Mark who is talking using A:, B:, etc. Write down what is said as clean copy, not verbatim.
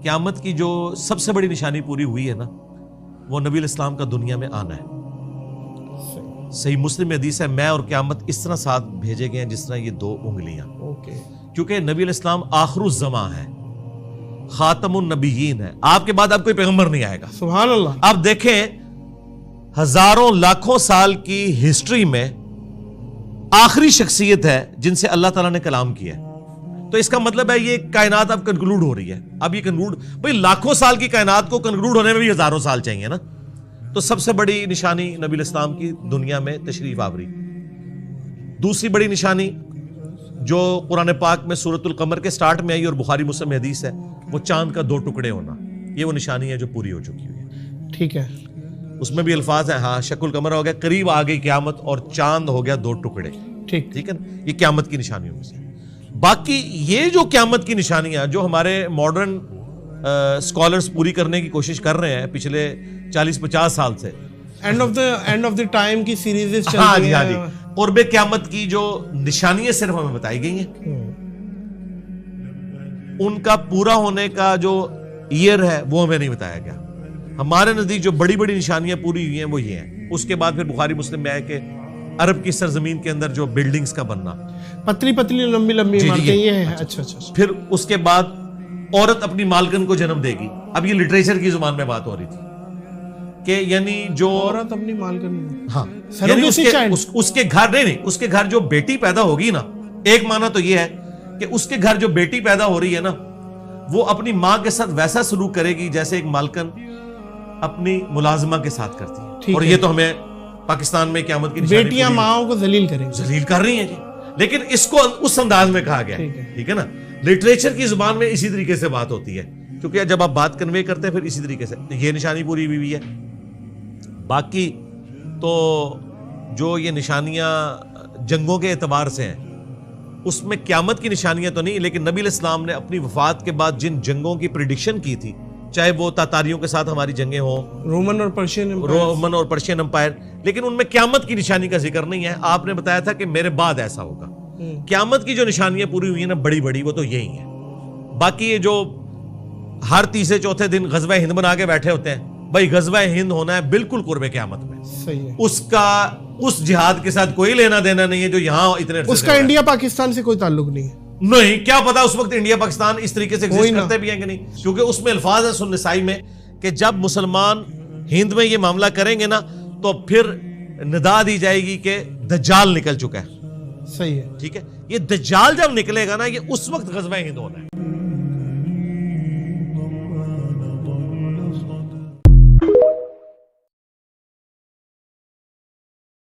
A: قیامت کی جو سب سے بڑی نشانی پوری ہوئی ہے نا، وہ نبی الاسلام کا دنیا میں آنا ہے. صحیح مسلم میں حدیث ہے، میں اور قیامت اس طرح ساتھ بھیجے گئے ہیں جس طرح یہ دو انگلیاں. کیونکہ نبی الاسلام آخر الزماں ہے، خاتم النبیین ہے. آپ کے بعد اب کوئی پیغمبر نہیں آئے گا.
B: سبحان اللہ.
A: آپ دیکھیں ہزاروں لاکھوں سال کی ہسٹری میں آخری شخصیت ہے جن سے اللہ تعالیٰ نے کلام کیا ہے. تو اس کا مطلب ہے یہ کائنات اب کنکلوڈ ہو رہی ہے. اب یہ کنکلوڈ، بھئی لاکھوں سال کی کائنات کو کنکلوڈ ہونے میں بھی ہزاروں سال چاہیے نا. تو سب سے بڑی نشانی نبی الاسلام کی دنیا میں تشریف آوری. دوسری بڑی نشانی جو قرآن پاک میں سورۃ القمر کے سٹارٹ میں آئی اور بخاری مسلم میں حدیث ہے، وہ چاند کا 2 ٹکڑے ہونا. یہ وہ نشانی ہے جو پوری ہو چکی ہوئی ہے.
B: ٹھیک ہے.
A: اس میں بھی الفاظ ہیں، ہاں شق القمر ہو گیا، قریب آ گئی قیامت، اور چاند ہو گیا 2 ٹکڑے. ٹھیک ہے نا. یہ قیامت کی نشانیوں میں سے. باقی یہ جو قیامت کی نشانیاں جو ہمارے ماڈرن اسکالرز پوری کرنے کی کوشش کر رہے ہیں پچھلے 40-50 سال سے،
B: اینڈ آف دی ٹائم کی سیریز چل
A: ہاں
B: رہی
A: جی
B: ہیں.
A: ہاں جی، قرب قیامت کی جو نشانیاں صرف ہمیں بتائی گئی ہیں، ان کا پورا ہونے کا جو ایئر ہے وہ ہمیں نہیں بتایا گیا. ہمارے نزدیک جو بڑی بڑی نشانیاں پوری ہوئی ہیں وہ یہ ہیں. اس کے بعد پھر بخاری مسلم میں آئے کہ عرب کی سرزمین کے اندر جو بلڈنگز کا بننا،
B: پتلی پتلی لمبی لمبی عمارتیں، یہ ہے. اچھا اچھا.
A: پھر اس کے بعد عورت اپنی مالکن کو جنم دے گی. اب یہ لٹریچر کی زبان میں بات ہو رہی تھی کہ یعنی جو
B: عورت اپنی مالکن،
A: ہاں یعنی اس کے گھر نہیں، اس کے گھر جو بیٹی پیدا ہوگی نا، ایک معنی تو یہ ہے کہ اس کے گھر جو بیٹی پیدا ہو رہی ہے نا، وہ اپنی ماں کے ساتھ ویسا سلوک کرے گی جیسے ایک مالکن اپنی ملازمہ کے ساتھ کرتی ہے. اور یہ تو ہمیں پاکستان میں قیامت کی نشانی،
B: بیٹیاں ماؤں کو ذلیل کریں گی،
A: ذلیل کر رہی ہیں جی. لیکن اس کو اس انداز میں کہا گیا، ٹھیک ہے نا. لٹریچر کی زبان میں اسی طریقے سے بات ہوتی ہے، کیونکہ جب آپ بات کنوے کرتے ہیں پھر اسی طریقے سے یہ نشانی پوری ہوئی ہے. باقی تو جو یہ نشانیاں جنگوں کے اعتبار سے ہیں، اس میں قیامت کی نشانیاں تو نہیں، لیکن نبی علیہ السلام نے اپنی وفات کے بعد جن جنگوں کی پریڈکشن کی تھی، چاہے وہ تاتاریوں کے ساتھ ہماری جنگیں ہوں، رومن اور پرشین امپائر، لیکن ان میں قیامت کی نشانی کا ذکر نہیں ہے. آپ نے بتایا تھا کہ میرے بعد ایسا ہوگا. قیامت کی جو نشانیاں پوری ہوئی ہیں نا بڑی بڑی، وہ تو یہی ہیں. باقی یہ جو ہر تیسرے چوتھے دن غزوہ ہند بنا کے بیٹھے ہوتے ہیں، بھائی غزوہ ہند ہونا ہے بالکل قرب قیامت میں.
B: صحیح ہے.
A: اس کا اس جہاد کے ساتھ کوئی لینا دینا نہیں ہے جو یہاں اتنے،
B: اس کا انڈیا پاکستان سے کوئی تعلق نہیں ہے.
A: نہیں، کیا پتا اس وقت انڈیا پاکستان اس طریقے سے ایگزسٹ کرتے بھی ہیں کہ نہیں. کیونکہ اس میں الفاظ ہیں سنن نسائی میں کہ جب مسلمان ہند میں یہ معاملہ کریں گے نا تو پھر ندا دی جائے گی کہ دجال نکل چکا ہے.
B: صحیح ہے.
A: ٹھیک ہے. یہ دجال جب نکلے گا نا، یہ اس وقت غزوہ ہند ہونا ہے.